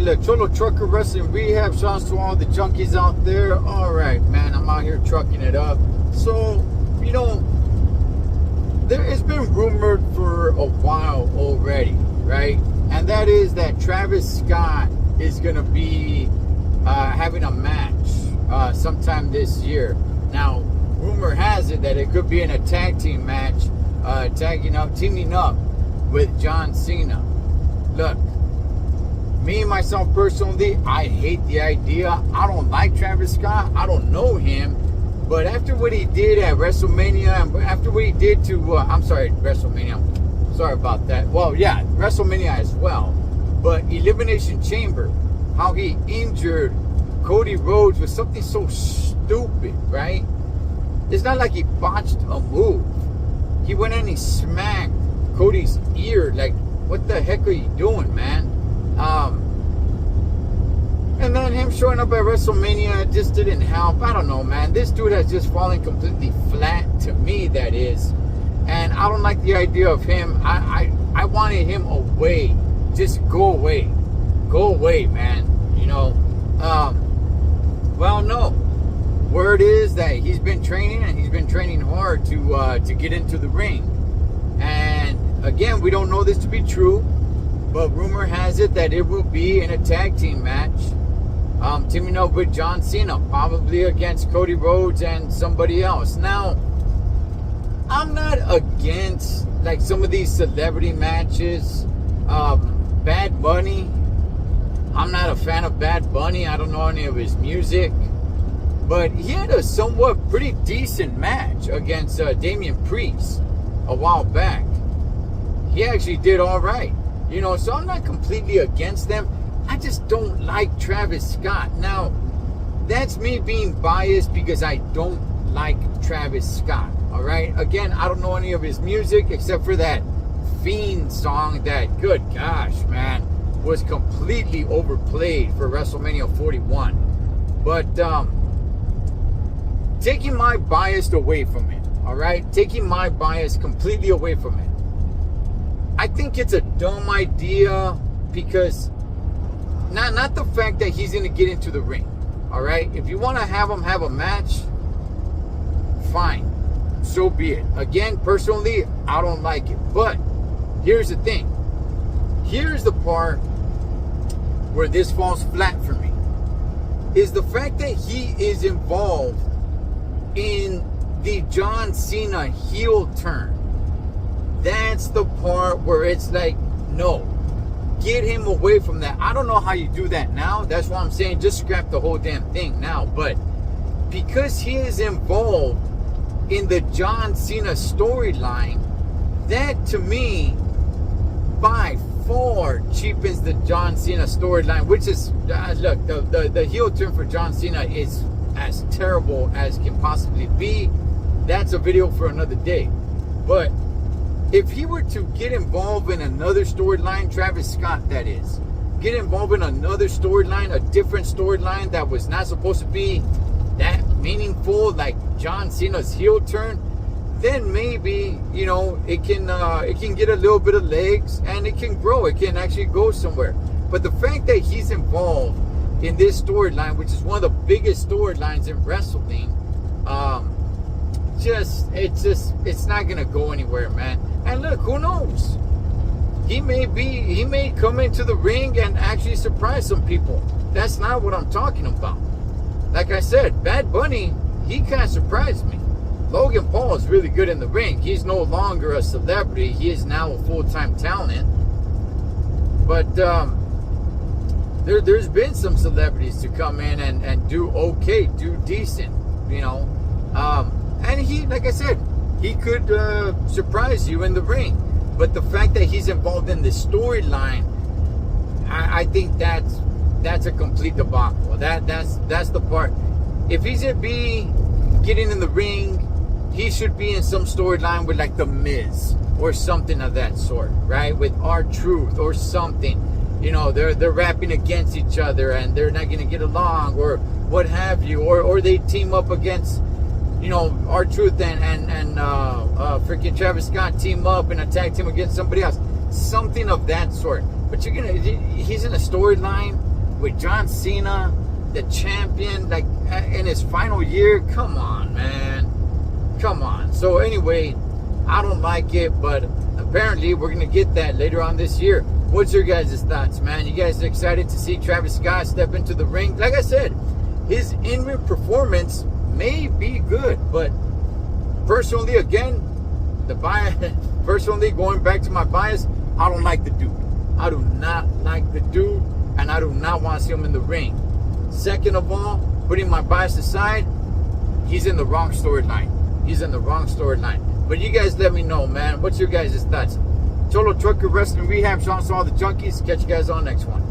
look, Cholo Trucker Wrestling Rehab. Shouts to all the junkies out there. All right, man, I'm out here trucking it up. So, you know, it's been rumored for a while already, right? And that is that Travis Scott is going to be having a match sometime this year. Now, rumor has it that it could be in a tag team match, teaming up with John Cena. Look, me, myself personally, I hate the idea. I don't like Travis Scott. I don't know him. But after what he did at WrestleMania, and after what he did to, WrestleMania. Sorry about that. Well, yeah, WrestleMania as well. But Elimination Chamber, how he injured Cody Rhodes with something so stupid, right? It's not like he botched a move. He went and he smacked Cody's ear. Like, what the heck are you doing, man? And then him showing up at WrestleMania just didn't help. I don't know, man. This dude has just fallen completely flat to me, that is. And I don't like the idea of him. I wanted him away. Just go away. Go away, man. You know. Well, no. Word is that he's been training, and he's been training hard to get into the ring. And again, we don't know this to be true, but rumor has it that it will be in a tag team match, teaming up with John Cena, probably against Cody Rhodes and somebody else. Now, I'm not against like some of these celebrity matches. Bad Bunny, I'm not a fan of Bad Bunny. I don't know any of his music, but he had a somewhat pretty decent match against Damian Priest a while back. He actually did all right, you know, so I'm not completely against them. I just don't like Travis Scott. Now, that's me being biased because I don't like Travis Scott, all right? Again, I don't know any of his music except for that Fiend song that, good gosh, man, was completely overplayed for WrestleMania 41. But taking my bias away from it, all right? Taking my bias completely away from it. I think it's a dumb idea because not the fact that he's going to get into the ring, all right? If you want to have him have a match, fine, so be it. Again, personally, I don't like it. But here's the thing. Here's the part where this falls flat for me, is the fact that he is involved in the John Cena heel turn. That's the part where it's like, no, get him away from that. I don't know how you do that now. That's why I'm saying just scrap the whole damn thing now. But because he is involved in the John Cena storyline, that to me by far cheapens the John Cena storyline, which is, look, the heel turn for John Cena is as terrible as can possibly be. That's a video for another day. But if he were to get involved in another storyline, Travis Scott that is, get involved in another storyline, a different storyline that was not supposed to be that meaningful, like John Cena's heel turn, then maybe, you know, it can get a little bit of legs and it can grow. It can actually go somewhere. But the fact that he's involved in this storyline, which is one of the biggest storylines in wrestling, it's not gonna go anywhere, man. And look, who knows? He may come into the ring and actually surprise some people. That's not what I'm talking about. Like I said, Bad Bunny, he kind of surprised me. Logan Paul is really good in the ring. He's no longer a celebrity. He is now a full-time talent. But there's been some celebrities to come in and do okay, do decent, you know. And he, like I said, he could surprise you in the ring. But the fact that he's involved in the storyline, I think that's a complete debacle. That's the part. If he's gonna be getting in the ring, he should be in some storyline with like The Miz or something of that sort, right? With R-Truth or something. You know, they're rapping against each other and they're not gonna get along or what have you, or they team up against, you know, R-Truth and freaking Travis Scott team up and attack team against somebody else, something of that sort. But he's in a storyline with John Cena, the champion, like in his final year. Come on, man. Come on. So anyway, I don't like it, but apparently we're going to get that later on this year. What's your guys' thoughts, man? You guys are excited to see Travis Scott step into the ring? Like I said, his in-ring performance may be good, but personally, again, personally, going back to my bias, I don't like the dude. I do not like the dude, and I do not want to see him in the ring. Second of all, putting my bias aside, he's in the wrong storyline. He's in the wrong storyline. But you guys let me know, man. What's your guys' thoughts? Cholo Trucker Wrestling Rehab, Sean Saw the Junkies. Catch you guys on next one.